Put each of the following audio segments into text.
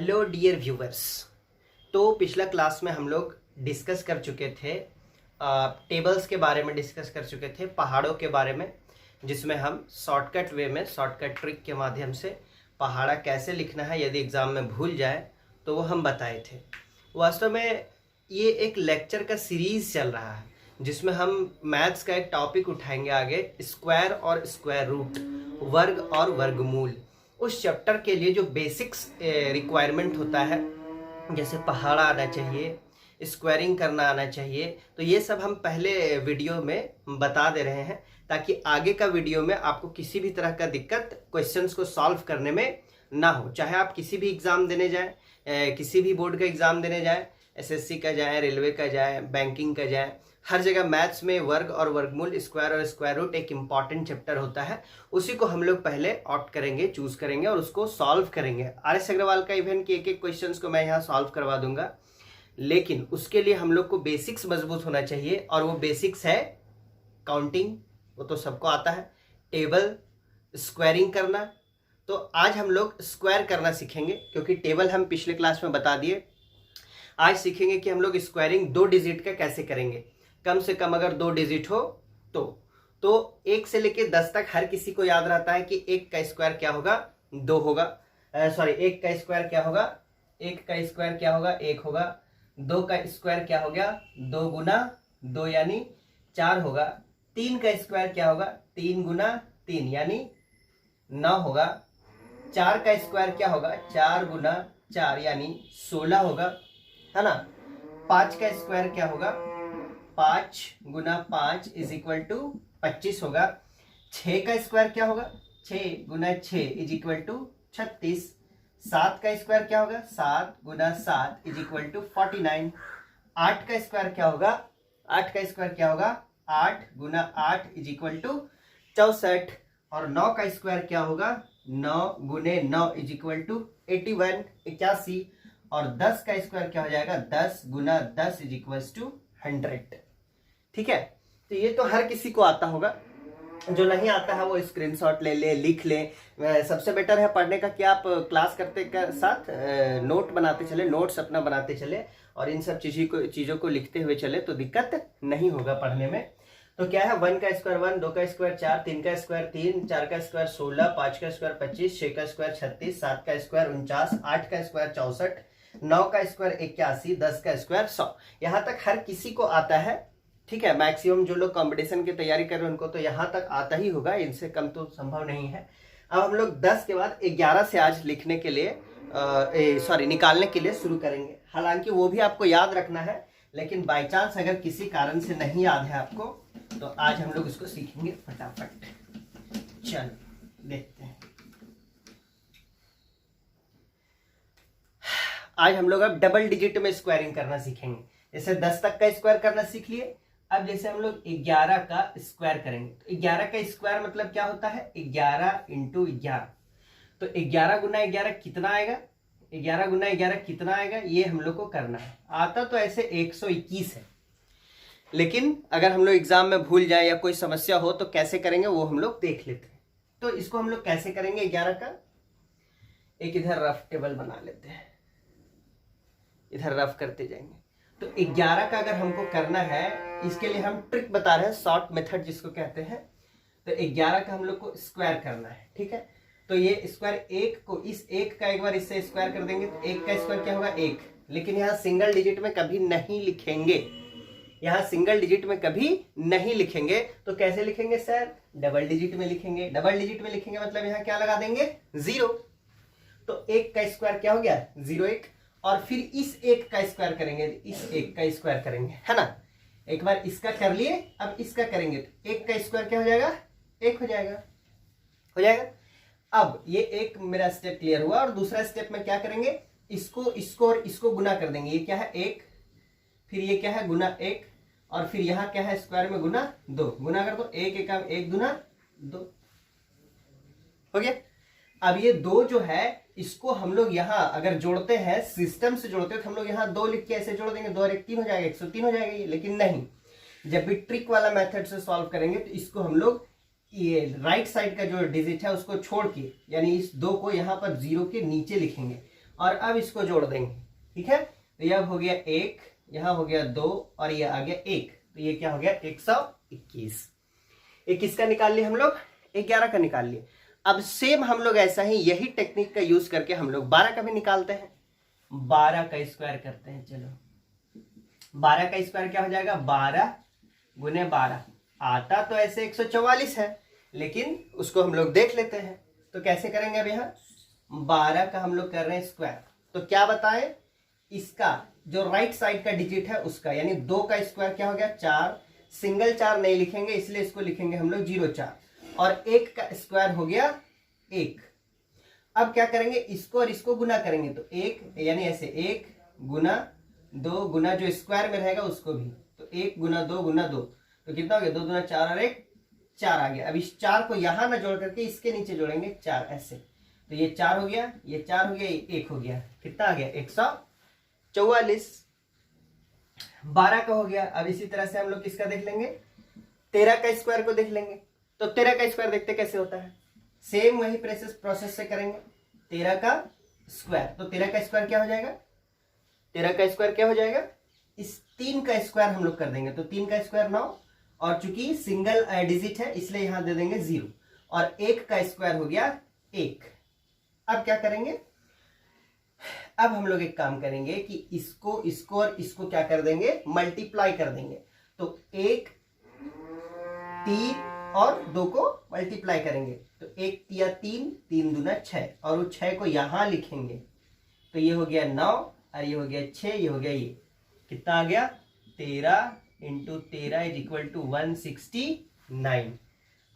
Hello dear viewers. तो पिछला class में हम लोग डिस्कस कर चुके थे टेबल्स के बारे में, डिस्कस कर चुके थे पहाड़ों के बारे में, जिसमें हम शॉर्टकट वे में, शॉर्टकट ट्रिक के माध्यम से पहाड़ा कैसे लिखना है यदि एग्ज़ाम में भूल जाए तो वो हम बताए थे। वास्तव में ये एक लेक्चर का सीरीज़ चल रहा है जिसमें हम मैथ्स का एक टॉपिक उठाएंगे आगे, स्क्वायर और स्क्वायर रूट, वर्ग और वर्गमूल। उस चैप्टर के लिए जो बेसिक्स रिक्वायरमेंट होता है, जैसे पहाड़ा आना चाहिए, स्क्वायरिंग करना आना चाहिए, तो ये सब हम पहले वीडियो में बता दे रहे हैं ताकि आगे का वीडियो में आपको किसी भी तरह का दिक्कत क्वेश्चंस को सॉल्व करने में ना हो। चाहे आप किसी भी एग्ज़ाम देने जाए, किसी भी बोर्ड का एग्ज़ाम देने जाए, एसएससी का जाए, रेलवे का जाए, बैंकिंग का जाए, हर जगह मैथ्स में वर्ग और वर्गमूल, स्क्वायर और स्क्वायर रूट एक इम्पॉर्टेंट चैप्टर होता है। उसी को हम लोग पहले ऑप्ट करेंगे, चूज करेंगे और उसको सॉल्व करेंगे। आर.एस. अग्रवाल का इवन कि एक एक क्वेश्चंस को मैं यहाँ सॉल्व करवा दूंगा, लेकिन उसके लिए हम लोग को बेसिक्स मजबूत होना चाहिए और वो बेसिक्स है काउंटिंग, वो तो सबको आता है, टेबल, स्क्वायरिंग करना। तो आज हम लोग स्क्वायर करना सीखेंगे क्योंकि टेबल हम पिछले क्लास में बता दिए। आज सीखेंगे कि हम लोग स्क्वायरिंग 2 डिजिट का कैसे करेंगे। कम से कम अगर 2 डिजिट हो तो 1 से लेके 10 तक हर किसी को याद रहता है कि 1 का स्क्वायर क्या होगा, 2 होगा। 1 का स्क्वायर क्या होगा, 1 का स्क्वायर क्या होगा, 1 होगा। 2 का स्क्वायर क्या हो गया, 2 गुना 2 यानी 4 होगा। 3 का स्क्वायर क्या होगा, 3 गुना 3 यानी 9 होगा। 4 का स्क्वायर क्या होगा, 4 गुना 4 यानी 16 होगा, है ना। 5 का स्क्वायर क्या होगा, 5 गुना 5 इज इक्वल टू 25 होगा। 6 का स्क्वायर क्या होगा, 6 गुना 6 इज इक्वल टू 36। 7 का स्क्वायर क्या होगा, 7 गुना 7 इज इक्वल टू 49। 8 का स्क्वायर क्या होगा, 8 का स्क्वायर क्या होगा, 8 गुना 8 इज इक्वल टू 64। और 9 का स्क्वायर क्या होगा, 9 गुने 9 इज इक्वल टू 81, 81। और 10 का स्क्वायर क्या हो जाएगा, 10 गुना 10 इज इक्वल टू 100। ठीक है, तो ये तो हर किसी को आता होगा। जो नहीं आता है वो स्क्रीनशॉट ले ले, लिख ले। सबसे बेटर है पढ़ने का कि आप क्लास करते के साथ नोट बनाते चले, नोट्स अपना बनाते चले और इन सब चीज़ों को लिखते हुए चले तो दिक्कत नहीं होगा पढ़ने में। तो क्या है, 1 का स्क्वायर 1, 2 का स्क्वायर 4, 3 का स्क्वायर 3, 4 का स्क्वायर 16, 5 का स्क्वायर 25, 6 का स्क्वायर 36, 7 का स्क्वायर 49, 8 का स्क्वायर 64, 9 का स्क्वायर 81, 10 का स्क्वायर 100। यहाँ तक हर किसी को आता है। ठीक है, मैक्सिमम जो लोग कंपटीशन की तैयारी कर रहे हैं उनको तो यहाँ तक आता ही होगा, इनसे कम तो संभव नहीं है। अब हम लोग 10 के बाद 11 से आज लिखने के लिए निकालने के लिए शुरू करेंगे। हालांकि वो भी आपको याद रखना है, लेकिन बाई चांस अगर किसी कारण से नहीं याद है आपको तो आज हम लोग उसको सीखेंगे फटाफट। चलो देखते हैं। आज हम लोग अब डबल डिजिट में स्क्वायरिंग करना सीखेंगे। जैसे 10 तक का स्क्वायर करना सीख लिए, अब जैसे हम लोग 11 का स्क्वायर करेंगे तो 11 का स्क्वायर मतलब क्या होता है, 11 इंटू 11। तो 11 गुना 11 कितना आएगा, 11 गुना 11 कितना आएगा, ये हम लोग को करना है। आता तो ऐसे 121 है, लेकिन अगर हम लोग एग्जाम में भूल जाए या कोई समस्या हो तो कैसे करेंगे वो हम लोग देख लेते हैं। तो इसको हम लोग कैसे करेंगे, 11 का एक इधर रफ टेबल बना लेते हैं, इधर रफ करते जाएंगे। तो 11 का अगर हमको करना है, इसके लिए हम ट्रिक बता रहे हैं, शॉर्ट मेथड जिसको कहते हैं। तो 11 का हम लोग को स्क्वायर करना है। ठीक है, तो ये स्क्वायर 1 को, इस 1 का एक बार इससे स्क्वायर कर देंगे तो 1 का स्क्वायर क्या होगा, 1। लेकिन यहाँ सिंगल डिजिट में कभी नहीं लिखेंगे, यहाँ सिंगल डिजिट में कभी नहीं लिखेंगे। तो कैसे लिखेंगे सर, डबल डिजिट में लिखेंगे। डबल डिजिट में लिखेंगे मतलब यहाँ क्या लगा देंगे, 0। तो 1 का स्क्वायर क्या हो गया, 0 1। और फिर इस 1 का स्क्वायर करेंगे, इस 1 का स्क्वायर करेंगे, है ना। एक बार इसका कर लिए, अब इसका करेंगे तो 1 का स्क्वायर क्या हो जाएगा, 1 हो जाएगा, हो जाएगा। अब ये एक मेरा स्टेप क्लियर हुआ और दूसरा स्टेप में क्या करेंगे, इसको और इसको गुना कर देंगे। ये क्या है, 1, फिर ये क्या है, गुना 1, और फिर यहाँ क्या है, स्क्वायर में गुना 2, गुना कर दो, 1 1 1 गुना 2 हो गया। अब ये 2 जो है इसको हम लोग यहाँ अगर जोड़ते हैं, सिस्टम से जोड़ते हैं तो हम लोग यहाँ 2 लिख के ऐसे जोड़ देंगे, 2 और 1 3 हो जाएगा, 103 हो जाएगा ये। लेकिन नहीं, जब भी ट्रिक वाला मेथड से सॉल्व करेंगे तो इसको हम लोग ये राइट साइड का जो डिजिट है उसको छोड़ के, यानी इस 2 को यहाँ पर 0 के नीचे लिखेंगे और अब इसको जोड़ देंगे, ठीक है। तो यह हो गया 1, यहाँ हो गया 2 और ये आ गया 1, तो ये क्या हो गया 121। 21 का निकाल लिए हम लोग, 11 का निकाल लिए। अब सेम हम लोग ऐसा ही यही टेक्निक का यूज करके हम लोग 12 का भी निकालते हैं। 12 का स्क्वायर करते हैं, चलो 12 का स्क्वायर क्या हो जाएगा, 12 गुने 12। आता तो ऐसे 144 है, लेकिन उसको हम लोग देख लेते हैं। तो कैसे करेंगे, अब यहाँ 12 का हम लोग कर रहे हैं स्क्वायर, तो क्या बताए, इसका जो राइट साइड का डिजिट है उसका, यानी 2 का स्क्वायर क्या हो गया 4, सिंगल 4 नहीं लिखेंगे इसलिए इसको लिखेंगे हम लोग 0 4, और 1 का स्क्वायर हो गया 1। अब क्या करेंगे, इसको और इसको गुना करेंगे, तो 1 यानी ऐसे 1 गुना 2 गुना जो स्क्वायर में रहेगा उसको भी, तो 1 गुना 2 गुना 2, तो कितना हो गया 2 दूना 4 और 1 4 आ गया। अब इस 4 को यहां ना जोड़ करके इसके नीचे जोड़ेंगे 4 ऐसे, तो ये 4 हो गया, ये 4 हो गया, ये 1 हो गया, कितना आ गया 144। 12 का हो गया। अब इसी तरह से हम लोग किसका देख लेंगे, 13 का स्क्वायर को देख लेंगे। तो 13 का स्क्वायर देखते कैसे होता है, सेम वही प्रोसेस से करेंगे। 13 का स्क्वायर, तो 13 का स्क्वायर क्या हो जाएगा, 13 का स्क्वायर क्या हो जाएगा, इस 3 का स्क्वायर हम लोग कर देंगे, तो 3 का स्क्वायर 9, और चूंकि सिंगल डिजिट है इसलिए यहां दे देंगे 0, और 1 का स्क्वायर हो गया 1। अब क्या करेंगे, अब हम लोग एक काम करेंगे कि इसको और इसको क्या कर देंगे, मल्टीप्लाई कर देंगे। तो 1 3 और 2 को मल्टीप्लाई करेंगे, तो 1 तिया 3, 3 दूना 6, और वो 6 को यहां लिखेंगे, तो ये हो गया 9 और ये हो गया 6, ये हो गया, ये कितना आ गया 13 इंटू 13 इज इक्वल टू 169।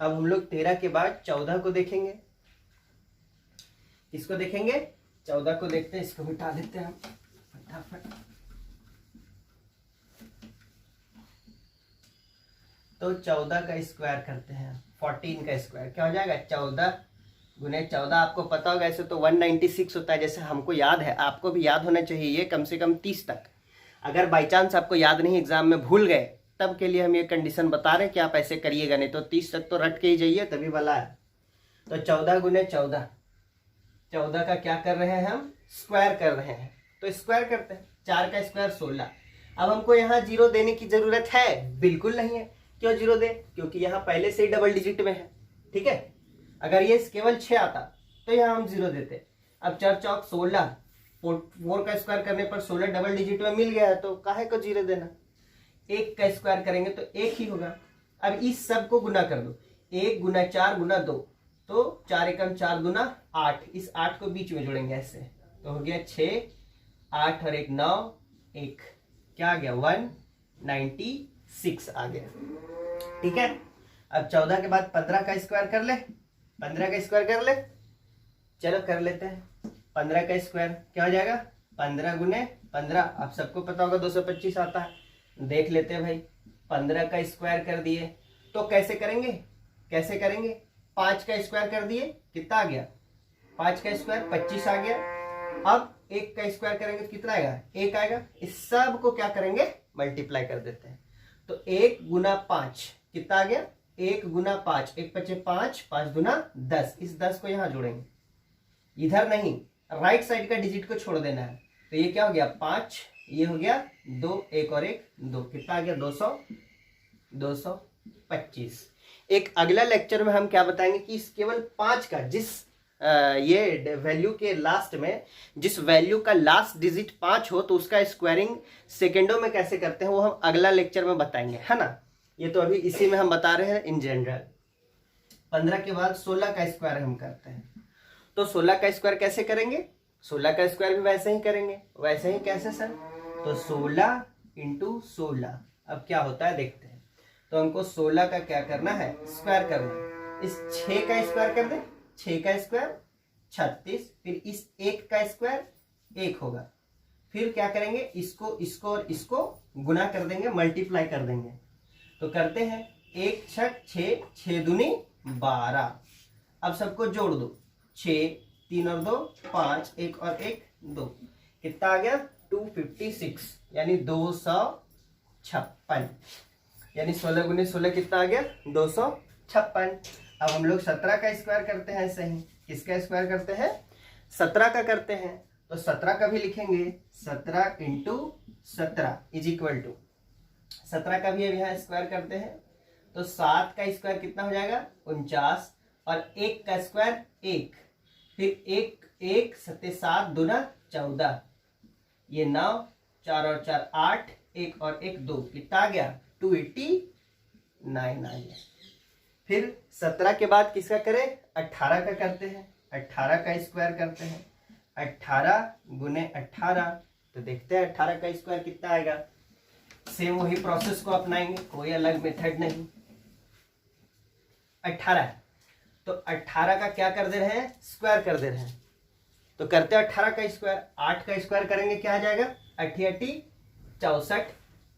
अब हम लोग 13 के बाद 14 को देखेंगे, इसको देखेंगे 14 को देखते हैं, इसको मिटा देते हैं हम फटाफट। तो 14 का स्क्वायर करते हैं, 14 का स्क्वायर क्या हो जाएगा 14 गुने 14, आपको पता होगा ऐसे तो 196 होता है, जैसे हमको याद है आपको भी याद होना चाहिए ये कम से कम 30 तक। अगर बाई चांस आपको याद नहीं, एग्जाम में भूल गए, तब के लिए हम ये कंडीशन बता रहे हैं कि आप ऐसे करिएगा, नहीं तो 30 तक तो रट के ही जाइए तभी भला है। तो 14 गुने 14, 14 का क्या कर रहे हैं हम, स्क्वायर कर रहे हैं, तो स्क्वायर करते हैं। 4 का स्क्वायर 16। अब हमको यहाँ 0 देने की जरूरत है, बिल्कुल नहीं है। क्यों 0 दे, क्योंकि यहाँ पहले से ही डबल डिजिट में है, ठीक है। अगर ये केवल 6 आता तो यहाँ हम 0 देते। अब 4 चौक 16, 4 का स्क्वायर करने पर 16 डबल डिजिट में मिल गया है, तो काहे को 0 देना। 1 का स्क्वायर करेंगे तो 1 ही होगा। अब इस सब को गुना कर दो, 1 गुना 4 गुना 2, तो 4 एकम 4 गुना 8, इस 8 को बीच में जोड़ेंगे ऐसे, तो हो गया 6, 8 और 1 9, 1 क्या आ गया 196 आ गया, ठीक है। अब 14 के बाद 15 का स्क्वायर कर ले, 15 का स्क्वायर कर ले, चलो कर लेते हैं। 15 का स्क्वायर क्या हो जाएगा, 15 गुने 15, आप सबको पता होगा 225 आता है, देख लेते हैं भाई। 15 का स्क्वायर कर दिए, तो कैसे करेंगे, 5 का स्क्वायर कर दिए, कितना आ गया 5 का स्क्वायर 25 आ गया। अब 1 का स्क्वायर करेंगे तो कितना आएगा 1 आएगा। इस सब को क्या करेंगे, मल्टीप्लाई कर देते हैं। तो 1 गुना 5 कितना आ गया, 1 गुना 5, 1 5 5, 5 गुना 10, इस 10 को यहां जोड़ेंगे, इधर नहीं, राइट साइड का डिजिट को छोड़ देना है। तो ये क्या हो गया 5, ये हो गया 2, 1 और 1 2, कितना आ गया 225। एक अगला लेक्चर में हम क्या बताएंगे कि इस केवल 5 का जिस ये वैल्यू के लास्ट में जिस वैल्यू का लास्ट डिजिट 5 हो तो उसका स्क्वायरिंग सेकेंडों में कैसे करते हैं वो हम अगला लेक्चर में बताएंगे, है ना। ये तो अभी इसी में हम बता रहे हैं इन जनरल। 15 के बाद 16 का स्क्वायर हम करते हैं, तो 16 का स्क्वायर कैसे करेंगे, 16 का स्क्वायर भी वैसे ही करेंगे। वैसे ही कैसे सर, तो 16 इंटू 16, अब क्या होता है देखते हैं। तो हमको 16 का क्या करना है, स्क्वायर करना है। इस 6 का स्क्वायर कर दे, 6 का स्क्वायर 36, फिर इस 1 का स्क्वायर 1 होगा। फिर क्या करेंगे, इसको और इसको गुना कर देंगे, मल्टीप्लाई कर देंगे। तो करते हैं 1 6 6, 6 दूनी 12। अब सबको जोड़ दो, 6 3 और 2 5, 1 और 1 2, कितना आ गया 256, यानी 256, यानी 16 गुने 16 कितना आ गया 256। अब हम लोग 17 का स्क्वायर करते हैं, ऐसे ही किसका स्क्वायर करते हैं, 17 का करते हैं। तो 17 का भी लिखेंगे, 17 इंटू 17 इज इक्वल टू 17 का भी अब यहाँ स्क्वायर करते हैं, तो 7 का स्क्वायर कितना हो जाएगा 49, और 1 का स्क्वायर 1, फिर 1 सत्ते 7 दूना 14, ये 9, 4 और 4 8, 1 और 1 2, कितना आ गया 289 आ गया। फिर 17 के बाद किसका करें 18 का करते हैं, 18 का स्क्वायर करते हैं, 18 गुने 18, तो देखते हैं 18 का स्क्वायर कितना आएगा। सेम वही प्रोसेस को अपनाएंगे, कोई अलग मेथड नहीं। 18 है तो 18 का क्या कर दे रहे हैं स्क्वायर कर दे रहे हैं, तो करते हैं 18 का स्क्वायर, 8 का स्क्वायर करेंगे क्या आ जाएगा 8 64,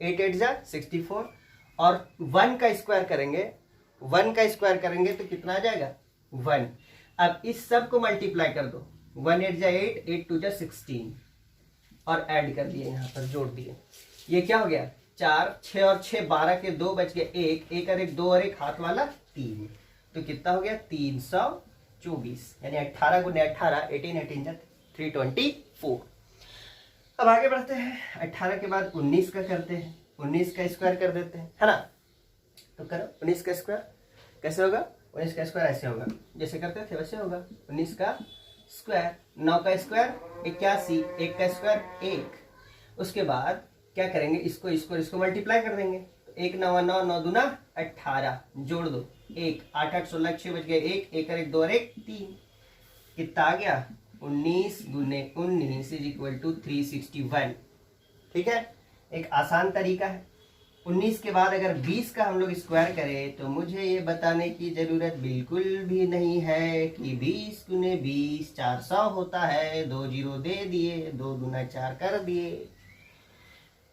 8 8 जा 64, और 1 का स्क्वायर करेंगे, 1 का स्क्वायर करेंगे तो कितना आ जाएगा 1। अब इस सब को मल्टीप्लाई कर दो, 1 8 जा 8, 8 2 जा 16, और ऐड कर दिए, यहाँ पर जोड़ दिए, ये क्या हो गया 4 6 और 6 12 के 2 बच गए 1, 1 और 1 2 और 1 हाथ वाला 3, तो कितना हो गया 324, यानी 18 गुने 18 18 18 जा 324। अब आगे बढ़ते हैं, 18 के बाद 19 का करते हैं, 19 का स्क्वायर कर देते हैं, है ना। तो करो 19 का स्क्वायर कैसे होगा, 19 का स्क्वायर ऐसे होगा, जैसे करते थे वैसे होगा। 19 का स्क्वायर, 9 का स्क्वायर 81, 1 का स्क्वायर 1, उसके बाद क्या करेंगे इसको मल्टीप्लाई कर देंगे, तो 1 9 9 9 दूना 18, जोड़ दो 1 8 8 16 6 बच गए 1, 1 और 1 2 और 1 3, कितना आ गया 19 गुने 19 इज इक्वल टू 361। ठीक है, एक आसान तरीका है। 19 के बाद अगर 20 का हम लोग स्क्वायर करें तो मुझे ये बताने की जरूरत बिल्कुल भी नहीं है कि 20 गुने 20 400 होता है, 2 जीरो दे दिए, 2 दूना 4 कर दिए,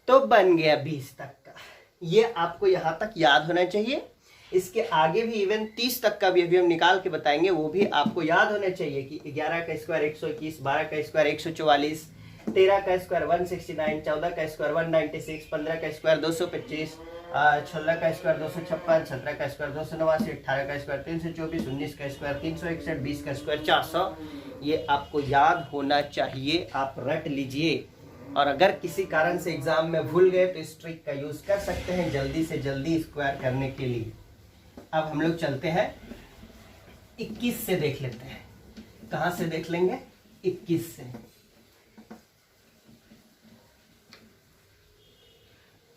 तो बन गया 20 तक का। ये आपको यहाँ तक याद होना चाहिए। इसके आगे भी इवन 30 तक का भी अभी हम निकाल के बताएंगे, वो भी आपको याद होना चाहिए कि 11 का स्क्वायर 121, 12 का स्क्वायर 144, 13 का स्क्वायर 169, 14 का स्क्वायर 196, 15 का स्क्वायर 225, 16 का स्क्वायर 256, 17 का स्क्वायर 289, 18 का स्क्वायर 324, 19 का स्क्वायर 361, 20 का स्क्वायर 400। ये आपको याद होना चाहिए, आप रट लीजिए। और अगर किसी कारण से एग्जाम में भूल गए तो इस ट्रिक का यूज कर सकते हैं जल्दी से जल्दी स्क्वायर करने के लिए। अब हम लोग चलते हैं 21 से देख लेते हैं। कहां से देख लेंगे 21 से।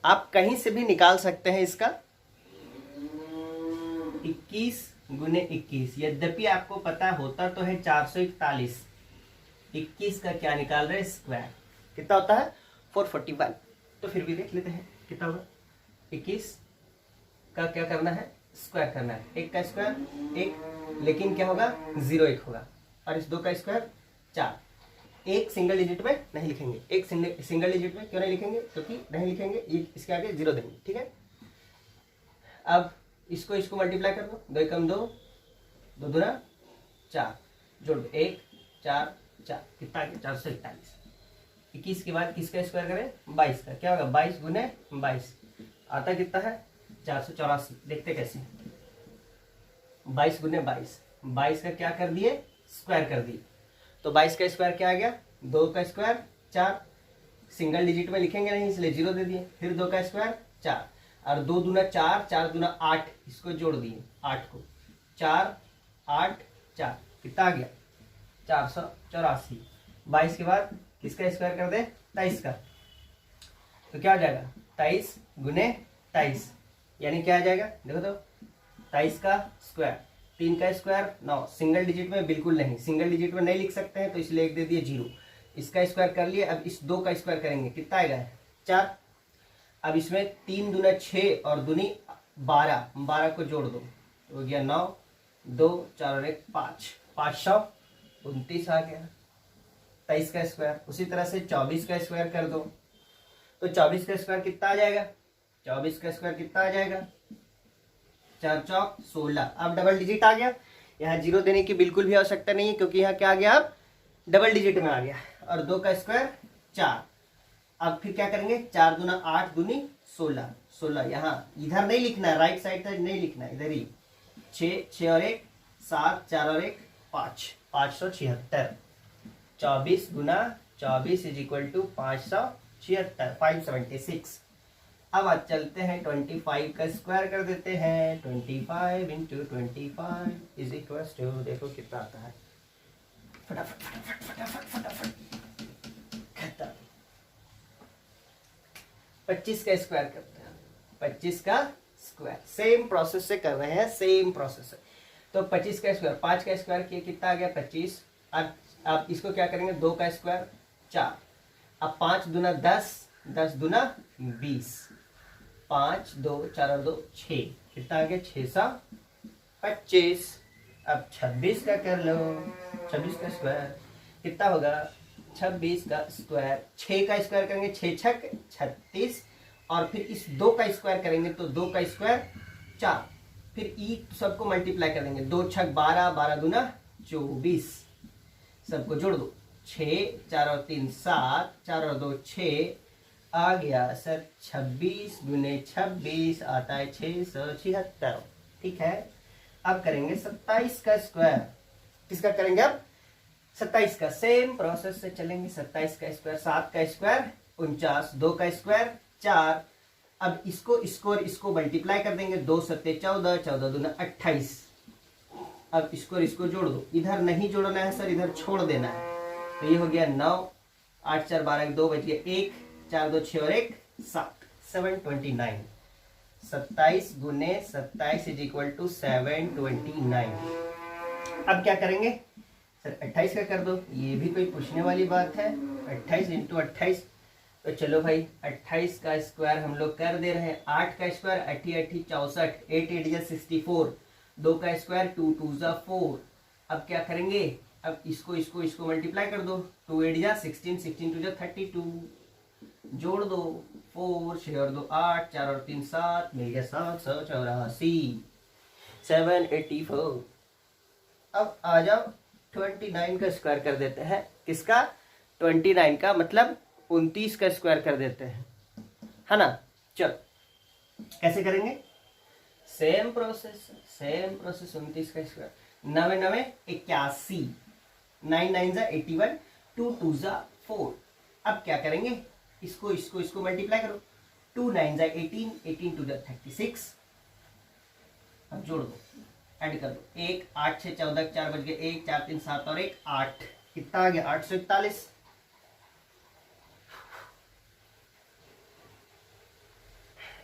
आप कहीं से भी निकाल सकते हैं इसका 21 गुने 21, यद्यपि आपको पता होता तो है 441, 21 का क्या निकाल रहे स्क्वायर, कितना होता है 441। तो फिर भी देख लेते हैं कितना होगा। 21 का क्या करना है स्क्वायर करना है, 1 का स्क्वायर 1, लेकिन क्या होगा 0 1 होगा, और इस 2 का स्क्वायर 4। एक सिंगल डिजिट में नहीं लिखेंगे, एक सिंगल डिजिट में क्यों नहीं लिखेंगे, क्योंकि नहीं लिखेंगे ये इसके आगे 0 देंगे। ठीक है, अब इसको मल्टीप्लाई कर दो, 2 कम 2, 2 दूना 4, जोड़ दो 1 4 4, कितना आ गया 441। 21 के बाद किसका स्क्वायर करें 22 का, क्या होगा 22 गुने 22, आता कितना है 484। देखते कैसे, 22 गुने 22, 22 का क्या कर दिए स्क्वायर कर दिए, तो 22 का स्क्वायर क्या आ गया 2 का स्क्वायर 4, सिंगल डिजिट में लिखेंगे नहीं इसलिए 0 दे दिए, फिर 2 का स्क्वायर 4, और 2 दूना 4, 4 दूना 8, इसको जोड़ दिए 8 को, 4 8 4, कितना आ गया 484। 22 के बाद किसका स्क्वायर कर दे 23 का, तो क्या आ जाएगा 23 गुने 23, यानी क्या आ जाएगा देखो तो 23 का स्क्वायर, 3 का स्क्वायर 9, सिंगल डिजिट में बिल्कुल नहीं, सिंगल डिजिट में नहीं लिख सकते हैं तो इसलिए एक दे दिए 0, इसका स्क्वायर कर लिए। अब इस 2 का स्क्वायर करेंगे, कितना आएगा 4, अब इसमें 3 दूना 6 और दूनी 12, 12 को जोड़ दो तो हो गया 9, 2 4 और 1 5, 529 आ गया 23 का स्क्वायर। उसी तरह से 24 का स्क्वायर कर दो, तो 24 का स्क्वायर कितना आ जाएगा, 24 का स्क्वायर कितना आ जाएगा 4 चौक 16। अब डबल डिजिट आ गया, यहाँ 0 देने की बिल्कुल भी आवश्यकता नहीं है क्योंकि यहाँ क्या आ गया अब डबल डिजिट में आ गया, और 2 का स्क्वायर 4। अब फिर क्या करेंगे 4 दूना 8 दूनी 16, 16 यहाँ इधर नहीं लिखना है, राइट साइड तक नहीं लिखना है, इधर ही 6 6 और 1 7, 4 और 1 5, 576। 24 गुना 24 इज इक्वल टू 576, 576। अब आज चलते हैं 25 का स्क्वायर कर देते हैं। 25 इंटू 25 इज इक्वल टू, देखो कितना आता है, फटाफट फटाफट फटाफट फटाफट खत्म। 25 का स्क्वायर करते हैं, 25 का स्क्वायर सेम प्रोसेस से कर रहे हैं, सेम प्रोसेस से। तो 25 का स्क्वायर, 5 का स्क्वायर किए कितना आ गया 25। अब आप इसको क्या करेंगे, 2 का स्क्वायर 4। अब 5 दूना 10, 10 दूना 20, 5 2 4 और 2 6, कितना आ गया 625। अब 26 का कर लो, 26 का स्क्वायर कितना होगा, 26 का स्क्वायर 6 का स्क्वायर करेंगे, 6 छक 36, और फिर इस 2 का स्क्वायर करेंगे तो 2 का स्क्वायर 4, फिर ई सबको मल्टीप्लाई कर देंगे, 2 छक 12, 12 दूना 24, सबको जोड़ दो, 6 4 और 3 7, 4 और 2 6, आ गया सर 26 गुने 26 आता है 676। ठीक है, अब करेंगे 27 का स्क्वायर। किसका करेंगे अब, 27 का, सेम प्रोसेस से चलेंगे। 27 का स्क्वायर, 7 का स्क्वायर 49, 2 का स्क्वायर 4। अब इसको और इसको मल्टीप्लाई कर देंगे, 2 सत्ते 14, 14 दूना 28। अब इसको और इसको जोड़ दो, इधर नहीं जोड़ना है सर, इधर छोड़ देना है। तो ये हो गया 9, 8 4 12, 2 बच गया 1, 4 2 6 और 1 7, 729। 27 गुने 27 इज इक्वल टू 729। अब क्या करेंगे सर, 28 का कर दो, ये भी कोई पूछने वाली बात है। 28 इंटू 28, तो चलो भाई 28 का स्क्वायर हम लोग कर दे रहे हैं। 8 का स्क्वायर 8 8 64, 8 8 जा 64, 2 का स्क्वायर 2 2 जा 4। अब क्या करेंगे, अब इसको मल्टीप्लाई कर दो, 2 8 जा 16, 16 2 जा 32, जोड़ दो, 4 6 और 2 8, 4 और 3 7, मिल गया 784, 784। अब आ जाओ 29 का स्क्वायर कर देते हैं। किसका, 29 का, मतलब 29 का स्क्वायर कर देते हैं, है ना। चलो कैसे करेंगे, सेम प्रोसेस 29 का स्क्वायर, 9 9 81, 9 9 जा 81, 2 2 जा 4। अब क्या करेंगे, इसको मल्टीप्लाई करो, 2 9 जा 18, 18 2 जा 36। अब जोड़ दो, ऐड कर दो, 1 8 6 14, 4 बच गए, 1 4 3 7 और 1 8, कितना आ गया 841।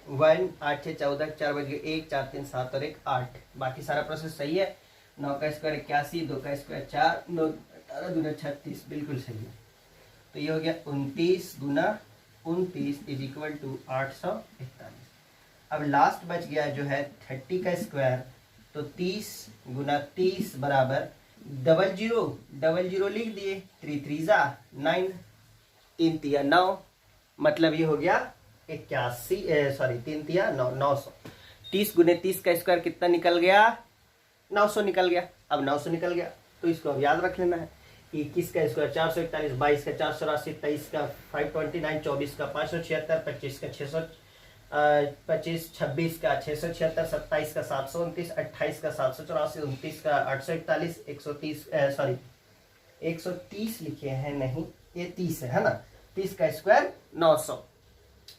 1 8 6 14, 4 बज गए, 1 4 3 7 और 1 8। बाकी सारा प्रोसेस सही है। 9 का स्क्वायर 81, 2 का स्क्वायर 4, 9 18 दूना 36, बिल्कुल सही है। तो ये हो गया 29 गुना 29 इज इक्वल टू 841। अब लास्ट बच गया जो है 30 का स्क्वायर, तो 30 गुना 30 बराबर 00 लिख दिए, 3 3 जा 9, 3 तिया 9, मतलब ये हो गया 81, सॉरी 3 तिया 9, 900। 30 गुने 30 का स्क्वायर कितना निकल गया, 900 निकल गया। अब 900 निकल गया तो इसको अब याद रख लेना है कि 21 का स्क्वायर 441, 22 का 484, 23 का 529, 24 का 576, 25 का 625, 26 का 676, 27 का 729, 28 का 784, 29 का 841, 130, सॉरी 130 लिखे हैं, नहीं ये 30 है ना। 30 का स्क्वायर 900,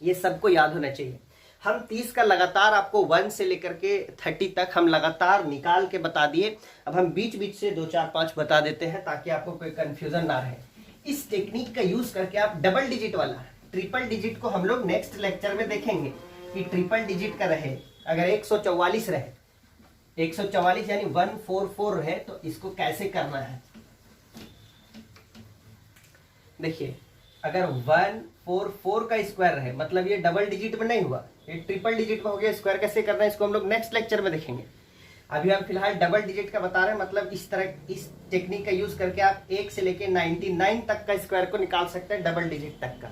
ये सबको याद होना चाहिए। हम 30 का लगातार आपको 1 से लेकर के 30 तक हम लगातार निकाल के बता दिए। अब हम बीच बीच से 2 4 5 बता देते हैं ताकि आपको कोई कंफ्यूजन ना रहे। इस टेक्निक का यूज करके आप डबल डिजिट वाला, ट्रिपल डिजिट को हम लोग नेक्स्ट लेक्चर में देखेंगे कि ट्रिपल डिजिट का रहे, अगर 144 रहे, 144 यानी 144 रहे, तो इसको कैसे करना है। देखिए अगर 144 का स्क्वायर रहे, मतलब ये डबल डिजिट में नहीं हुआ, ये ट्रिपल डिजिट में हो गया। स्क्वायर कैसे करना है इसको हम लोग नेक्स्ट लेक्चर में देखेंगे। अभी हम फिलहाल डबल डिजिट का बता रहे हैं, मतलब इस तरह इस टेक्निक का यूज करके आप 1 से लेके 99 तक का स्क्वायर को निकाल सकते हैं, डबल डिजिट तक का,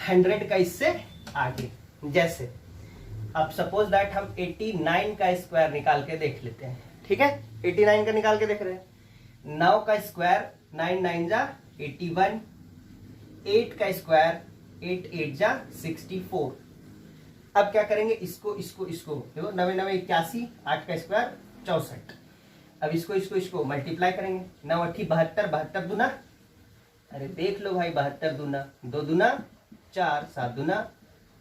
100 का इससे आगे। जैसे अब सपोज दैट हम 89 का स्क्वायर निकाल के देख लेते हैं, ठीक है। 89 का निकाल के देख रहे हैं। 9 का स्क्वायर 9 9 जा 81, 8 का स्क्वायर 8 8 जा 64। अब क्या करेंगे, इसको देखो 9 9 81, 8 का स्क्वायर 64। अब इसको मल्टीप्लाई करेंगे, 9 8 72, 72 दूना अरे देख लो भाई, 72 दूना 2 दूना 4, 7 दूना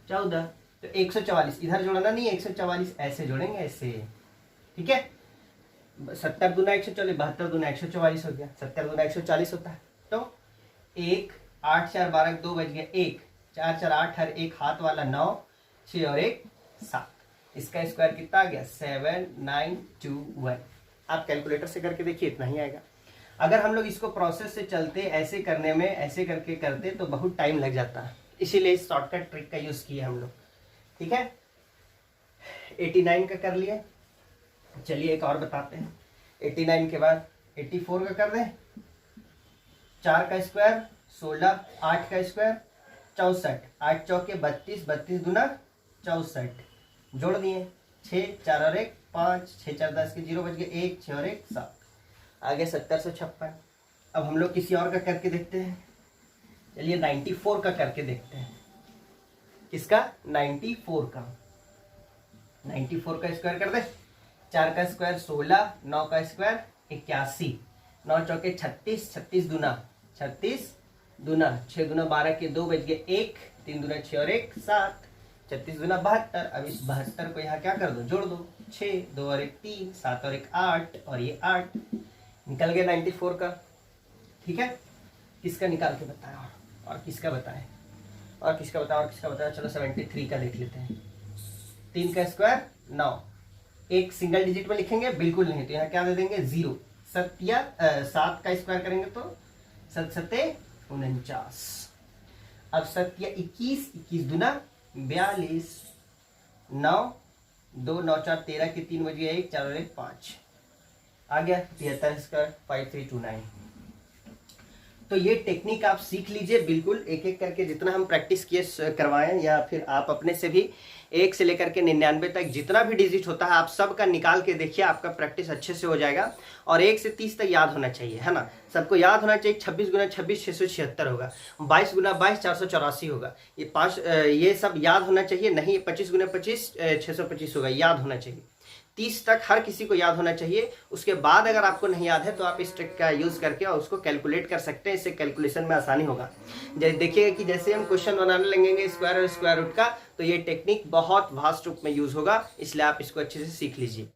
14, तो 144 इधर जोड़ना नहीं, 144 ऐसे जोड़ेंगे ऐसे, ठीक है। 70 दूना 144, 72 दूना 144 हो गया, 70 दूना 140 होता है। तो 1 8 4 12 2 बज गया, 1 4 4 8 हर एक हाथ वाला 9, 6 और 1 7, इसका स्क्वायर कितना आ गया 7921। आप कैलकुलेटर से करके देखिए, इतना ही आएगा। अगर हम लोग इसको प्रोसेस से चलते, ऐसे करने में ऐसे करके करते तो बहुत टाइम लग जाता है, इसीलिए इस शॉर्टकट ट्रिक का यूज किए हम लोग, ठीक है। 89 का कर लिए, चलिए एक और बताते हैं। 89 के बाद 84 का कर दें, 4 का स्क्वायर 16, 8 का स्क्वायर 64, 8 चौके 32, 32 दूना 64, जोड़ दिए 6 4 और 1 5, 6 4 10 के 0 बज गए, 1 6 और 1 7, आगे 7056। अब हम लोग किसी और का करके देखते हैं, चलिए 94 का करके देखते हैं। किसका? 94 का। 94 का स्क्वायर कर दे, 4 का स्क्वायर 16, 9 का स्क्वायर 81, 9 चौके 36, 36 दूना 36 दूना 6 दूना 12 के 2 बज गए, 1 3 दूना 6 और 1 7, 36 दूना 72। अब इस 72 को यहाँ क्या कर दो, जोड़ दो, 6 2 और 1 3, 7 और 1 8 और ये 8, निकल गया 94 का, ठीक है। किसका निकाल के बताएं, और किसका बताएं, और किसका बताएं, और किसका बताएं। चलो 73 का देख लेते हैं। 3 का स्क्वायर 9, एक सिंगल डिजिट में लिखेंगे, बिल्कुल नहीं, तो यहाँ क्या दे देंगे 0। 7 का स्क्वायर करेंगे तो 7 7 49, अब 7 21, 21 दूना 42, 9 2 9 4 13 के 3 बज गया, 1 4 और 1 5, आ गया 73 स्क्वायर 5329। तो ये टेक्निक आप सीख लीजिए, बिल्कुल एक एक करके जितना हम प्रैक्टिस किए करवाएं, या फिर आप अपने से भी 1 से लेकर के 99 तक जितना भी डिजिट होता है आप सब का निकाल के देखिए, आपका प्रैक्टिस अच्छे से हो जाएगा। और 1 से 30 तक याद होना चाहिए, है ना, सबको याद होना चाहिए। 26 गुना 26 676 होगा, 22 गुना 22 484 होगा, ये 5 ये सब याद होना चाहिए। नहीं 25 गुना 25 625 होगा, याद होना चाहिए। 30 तक हर किसी को याद होना चाहिए। उसके बाद अगर आपको नहीं याद है तो आप इस ट्रिक का यूज़ करके और उसको कैलकुलेट कर सकते हैं, इससे कैलकुलेशन में आसानी होगा। देखिएगा कि जैसे हम क्वेश्चन बनाने लगेंगे स्क्वायर और स्क्वायर रूट का, तो ये टेक्निक बहुत वास्ट रूप में यूज़ होगा, इसलिए आप इसको अच्छे से सीख लीजिए।